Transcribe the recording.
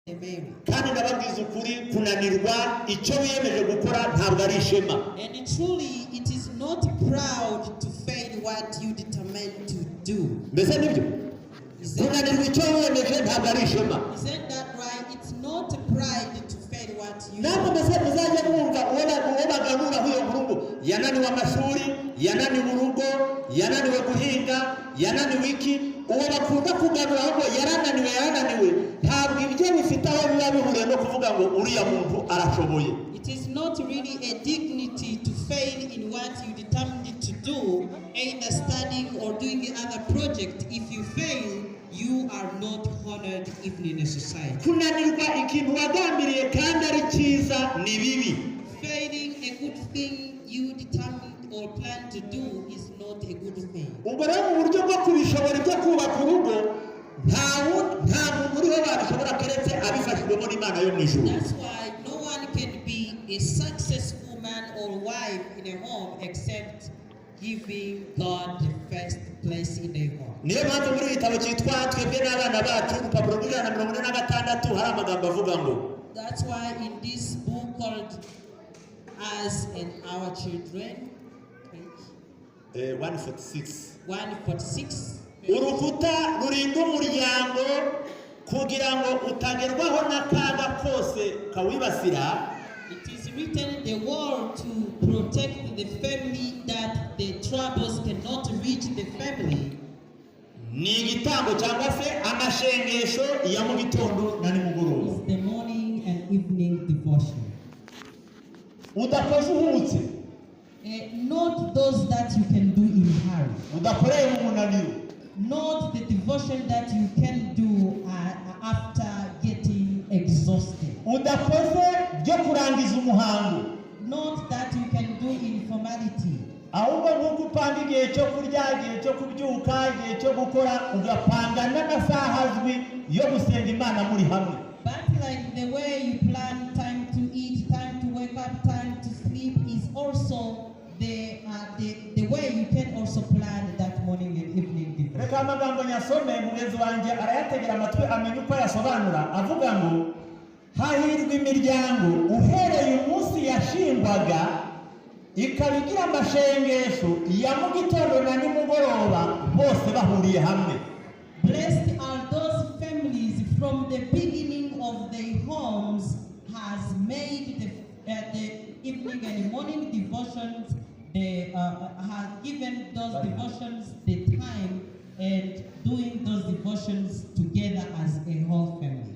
kandi ndababwiza ukuri kunanirwa icyo wiyemeje gukora ntabwo ari ishema. And truly it is not proud to fail what you determined to do. Mbese nibyo kunanirwa icyo wiyemeje ntabwo ari ishema. Isn't that right? It's not pride to fail what you do. Ntabwo mbese muzajya mwumva uwo baganura huyo murugo yananiwe amashuri, yananiwe urugo, yananiwe guhinga, yananiwe iki, uwo bakunda kuganura ahubwo yarananiwe ntabwo ibyo bifite aho biba bihuriye no kuvuga ngo uriya muntu arashoboye. It is not really a dignity to fail in what you determined to do, either studying or doing other project. If you fail, you are not honored even in a society. Kunanirwa ikintu wagambiriye kandi ari cyiza ni bibi. Failing a good thing you determined or plan to do is not a good thing. Ubwo rero mu buryo bwo kubishobora ibyo kubaka urugo nta muntu uriho babishobora keretse abifashijwemo n'Imana yo mu ijuru. That's why no one can be a successful man or wife in a home except giving God the first place in the home. Niyo mpamvu muri igitabo cyitwa Twebwe n'Abana Bacu urupapuro rw'146 hari amagambo avuga ngo. That's why in this book called Us and Our Children, 146, urukuta rurinda umuryango kugira ngo utagerwaho n'akaga kose kawibasira. It is written the word to protect the family, that the troubles cannot reach the family. Ni igitambo cyangwa se amashengesho ya mu gitondo na nimugoroba. It's the morning and evening devotion. Udakoze uhutse. Not those that you can do in hurry. Udakoreye mu munaniro. Not the devotion that you can do after getting exhausted. Udakoze byo kurangiza umuhango. Not that you can do in formality. Ahubwo nk'uko upanga igihe cyo kurya, igihe cyo kubyuka, igihe cyo gukora, ugapanga n'amasaha azwi yo gusenga Imana muri hamwe. But like the way you plan time to eat, time to wake up, time to sleep is also the way you can also plan that morning and evening devotion. Reka amagambo nyasome mugenzi wanjye arayategera amatwi amenye uko yasobanura avuga ngo hahirwa imiryango uhereye umunsi yashingwaga ikabigira amashengesho ya mu gitondo na nimugoroba bose bahuriye hamwe. Blessed are those families from the beginning of their homes has made the evening and morning devotions. They have given those devotions the time and doing those devotions together as a whole family.